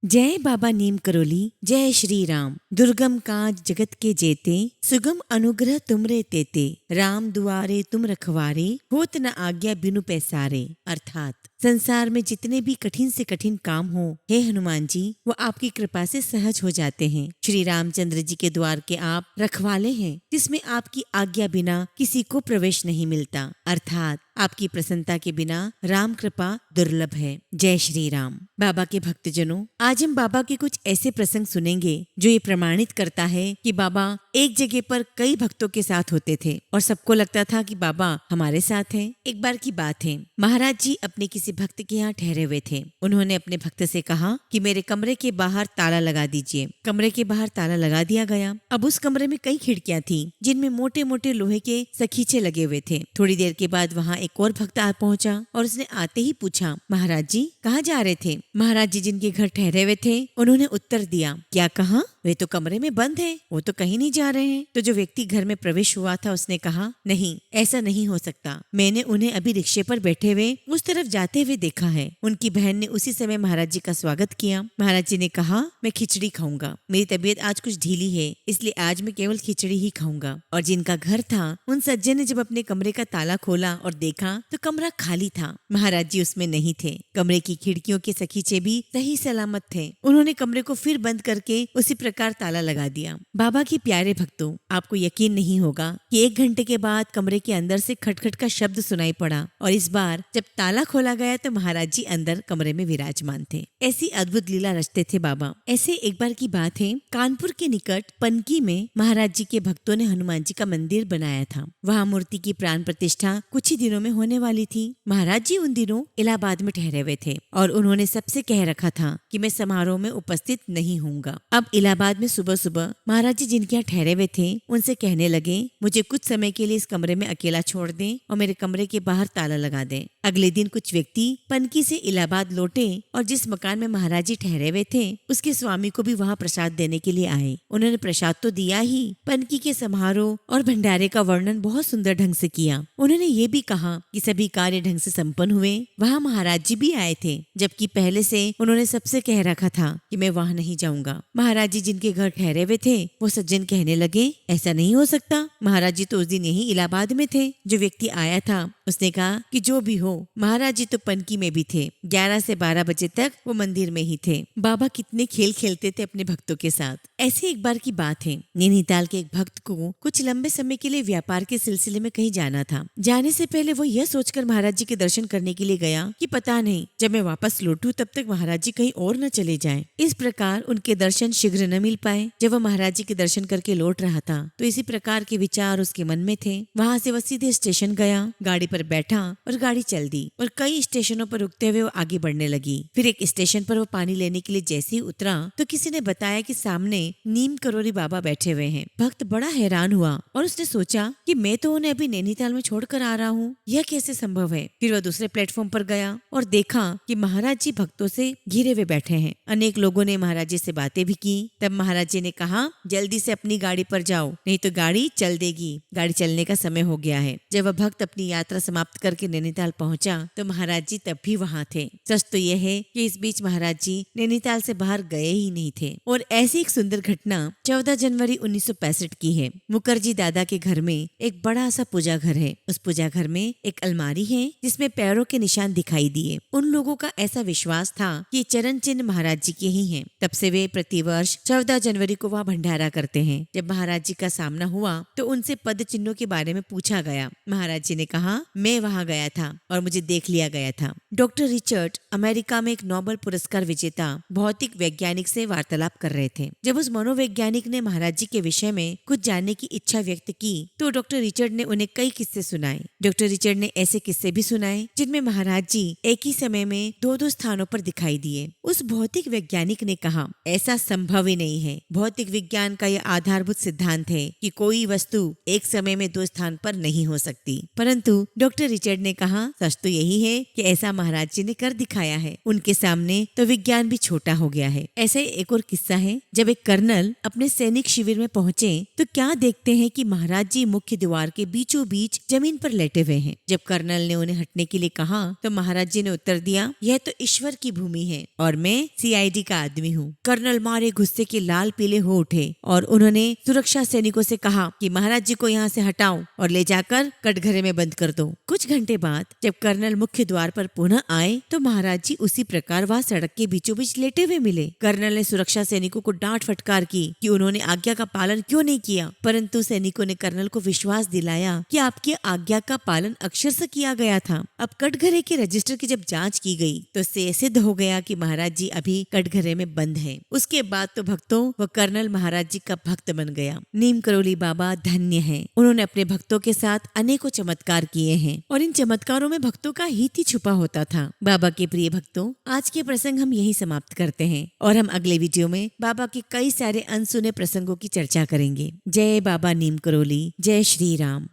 जय बाबा नीम करोली, जय श्री राम। दुर्गम काज जगत के जेते, सुगम अनुग्रह तुमरे तेते। राम दुआरे तुम रखवारे, होत न आज्ञा बिनु पैसारे। अर्थात संसार में जितने भी कठिन से कठिन काम हो, हे हनुमान जी, वो आपकी कृपा से सहज हो जाते हैं। श्री रामचंद्र जी के द्वार के आप रखवाले हैं, जिसमें आपकी आज्ञा बिना किसी को प्रवेश नहीं मिलता। अर्थात आपकी प्रसन्नता के बिना राम कृपा दुर्लभ है। जय श्री राम। बाबा के भक्तजनों, आज हम बाबा के कुछ ऐसे प्रसंग सुनेंगे जो ये प्रमाणित करता है कि बाबा एक जगह पर कई भक्तों के साथ होते थे और सबको लगता था कि बाबा हमारे साथ हैं। एक बार की बात है, महाराज जी अपने किसी भक्त के यहाँ ठहरे हुए थे। उन्होंने अपने भक्त से कहा कि मेरे कमरे के बाहर ताला लगा दीजिए। कमरे के बाहर ताला लगा दिया गया। अब उस कमरे में कई खिड़कियां थी, जिनमें मोटे मोटे लोहे के सखीचे लगे हुए थे। थोड़ी देर के बाद वहाँ एक और भक्त आ पहुंचा और उसने आते ही पूछा, महाराज जी कहाँ जा रहे थे? महाराज जी जिनके घर ठहरे हुए थे, उन्होंने उत्तर दिया, क्या कहा? वे तो कमरे में बंद हैं, वो तो कहीं नहीं जा रहे हैं। तो जो व्यक्ति घर में प्रवेश हुआ था उसने कहा, नहीं, ऐसा नहीं हो सकता। मैंने उन्हें अभी रिक्शे पर बैठे हुए उस तरफ जाते हुए देखा है। उनकी बहन ने उसी समय महाराज जी का स्वागत किया। महाराज जी ने कहा, मैं खिचड़ी खाऊंगा। मेरी तबीयत आज कुछ ढीली है, इसलिए आज मैं केवल खिचड़ी ही खाऊंगा। और जिनका घर था, उन सज्जन ने जब अपने कमरे का ताला खोला और देखा तो कमरा खाली था। महाराज जी उसमें नहीं थे। कमरे की खिड़कियों के सखीचे भी सही सलामत थे। उन्होंने कमरे को फिर बंद करके उसी प्रकार ताला लगा दिया। बाबा की प्यारे भक्तों, आपको यकीन नहीं होगा कि 1 घंटे के बाद कमरे के अंदर से खटखट का शब्द सुनाई पड़ा और इस बार जब ताला खोला गया तो महाराज जी अंदर कमरे में विराजमान थे। ऐसी अद्भुत लीला रचते थे बाबा। ऐसे एक बार की बात है, कानपुर के निकट पनकी में महाराज जी के भक्तों ने हनुमान जी का मंदिर बनाया था। वहाँ मूर्ति की प्राण प्रतिष्ठा कुछ ही दिनों में होने वाली थी। महाराज जी उन दिनों इलाहाबाद में ठहरे हुए थे और उन्होंने सबसे कह रखा था कि मैं समारोह में उपस्थित नहीं होऊंगा। अब इलाहाबाद में सुबह सुबह महाराज जी जिनके यहाँ ठहरे हुए थे उनसे कहने लगे, मुझे कुछ समय के लिए इस कमरे में अकेला छोड़ दें और मेरे कमरे के बाहर ताला लगा दें। अगले दिन कुछ व्यक्ति पनकी से इलाहाबाद लौटे और जिस मकान में महाराज जी ठहरे हुए थे उसके स्वामी को भी वहाँ प्रसाद देने के लिए आए। उन्होंने प्रसाद तो दिया ही, पनकी के समारोह और भंडारे का वर्णन बहुत सुंदर ढंग से किया। उन्होंने ये भी कहा कि सभी कार्य ढंग से संपन्न हुए। वहाँ महाराज जी भी आए थे, जबकि पहले से उन्होंने सबसे कह रखा था कि मैं वहाँ नहीं जाऊंगा। महाराज जी जिनके घर ठहरे हुए थे वो सज्जन कहने लगे, ऐसा नहीं हो सकता, महाराज जी तो उस दिन यही इलाहाबाद में थे। जो व्यक्ति आया था उसने कहा कि जो भी हो, महाराज जी तो पनकी में भी थे। 11 से 12 बजे तक वो मंदिर में ही थे। बाबा कितने खेल खेलते थे अपने भक्तों के साथ। ऐसे एक बार की बात है, नैनीताल के एक भक्त को कुछ लंबे समय के लिए व्यापार के सिलसिले में कहीं जाना था। जाने से पहले वो यह सोचकर महाराज जी के दर्शन करने के लिए गया कि पता नहीं जब मैं वापस लौटूं तब तक महाराज जी कहीं और न चले जाएं। इस प्रकार उनके दर्शन शीघ्र न मिल पाए। जब वह महाराज जी के दर्शन करके लौट रहा था तो इसी प्रकार के विचार उसके मन में थे। वहाँ से वह सीधे स्टेशन गया, गाड़ी पर बैठा और गाड़ी चल दी और कई स्टेशनों पर रुकते हुए वो आगे बढ़ने लगी। फिर एक स्टेशन पर वो पानी लेने के लिए जैसे ही उतरा तो किसी ने बताया कि सामने नीम करोली बाबा बैठे हुए हैं। भक्त बड़ा हैरान हुआ और उसने सोचा कि मैं तो उन्हें अभी नैनीताल में छोड़कर आ रहा हूँ, यह कैसे संभव है। फिर वह दूसरे प्लेटफॉर्म पर गया और देखा कि महाराज जी भक्तों से घिरे हुए बैठे हैं। अनेक लोगों ने महाराज जी से बातें भी की। तब महाराज जी ने कहा, जल्दी से अपनी गाड़ी पर जाओ, नहीं तो गाड़ी चल देगी, गाड़ी चलने का समय हो गया है। जब वह भक्त अपनी यात्रा समाप्त करके नैनीताल पहुंचा तो महाराज जी तब भी वहाँ थे। सच तो यह है कि इस बीच महाराज जी नैनीताल से बाहर गए ही नहीं थे। और ऐसी एक सुंदर घटना 14 जनवरी 1965 की है। मुखर्जी दादा के घर में एक बड़ा सा पूजा घर है। उस पूजा घर में एक अलमारी है जिसमें पैरों के निशान दिखाई दिए। उन लोगों का ऐसा विश्वास था कि चरण चिन्ह महाराज जी के ही हैं। तब से वे प्रतिवर्ष 14 जनवरी को वहाँ भंडारा करते हैं। जब महाराज जी का सामना हुआ तो उनसे पद चिन्हों के बारे में पूछा गया। महाराज जी ने कहा, मैं वहाँ गया था और मुझे देख लिया गया था। डॉक्टर रिचर्ड अमेरिका में एक नोबेल पुरस्कार विजेता भौतिक वैज्ञानिक से वार्तालाप कर रहे थे। जब उस मनोवैज्ञानिक ने महाराज जी के विषय में कुछ जानने की इच्छा व्यक्त की तो डॉक्टर रिचर्ड ने उन्हें कई किस्से सुनाए। डॉक्टर रिचर्ड ने ऐसे किस्से भी सुनाए जिनमें महाराज जी एक ही समय में 2-2 स्थानों पर दिखाई दिए। उस भौतिक वैज्ञानिक ने कहा, ऐसा संभव ही नहीं है। भौतिक विज्ञान का यह आधारभूत सिद्धांत है कि कोई वस्तु एक समय में 2 स्थान पर नहीं हो सकती। परंतु डॉक्टर रिचर्ड ने कहा, सच तो यही है कि ऐसा महाराज जी ने कर दिखाया है। उनके सामने तो विज्ञान भी छोटा हो गया है। ऐसा ही एक और किस्सा है। जब एक कर्नल अपने सैनिक शिविर में पहुंचे तो क्या देखते हैं कि महाराज जी मुख्य द्वार के बीचों बीच जमीन पर लेटे हुए हैं। जब कर्नल ने उन्हें हटने के लिए कहा तो महाराज जी ने उत्तर दिया, यह तो ईश्वर की भूमि है और मैं सीआईडी का आदमी हूँ। कर्नल मारे गुस्से के लाल पीले हो उठे और उन्होंने सुरक्षा सैनिकों से कहा कि महाराज जी को यहाँ से हटाओ और ले जाकर कटघरे में बंद कर दो। कुछ घंटे बाद जब कर्नल मुख्य द्वार पर पुनः आए तो महाराज जी उसी प्रकार वहाँ सड़क के बीचों बीच लेटे हुए मिले। कर्नल ने सुरक्षा सैनिकों को डांट फटकार की कि उन्होंने आज्ञा का पालन क्यों नहीं किया, परंतु सैनिकों ने कर्नल को विश्वास दिलाया कि आपकी आज्ञा का पालन अक्षरशः किया गया था। अब कटघरे के रजिस्टर की जब जांच की गई तो इससे सिद्ध हो गया कि महाराज जी अभी कटघरे में बंद हैं। उसके बाद तो भक्तों वो कर्नल महाराज जी का भक्त बन गया। नीम करोली बाबा धन्य हैं। उन्होंने अपने भक्तों के साथ अनेकों चमत्कार किए हैं और इन चमत्कारों में भक्तों का हित ही छुपा होता था। बाबा के प्रिय भक्तों, आज के प्रसंग हम यही समाप्त करते हैं और हम अगले वीडियो में बाबा के कई सारे अनसुने प्रसंगों की चर्चा करेंगे। जय बाबा नीम करोली, जय श्री राम।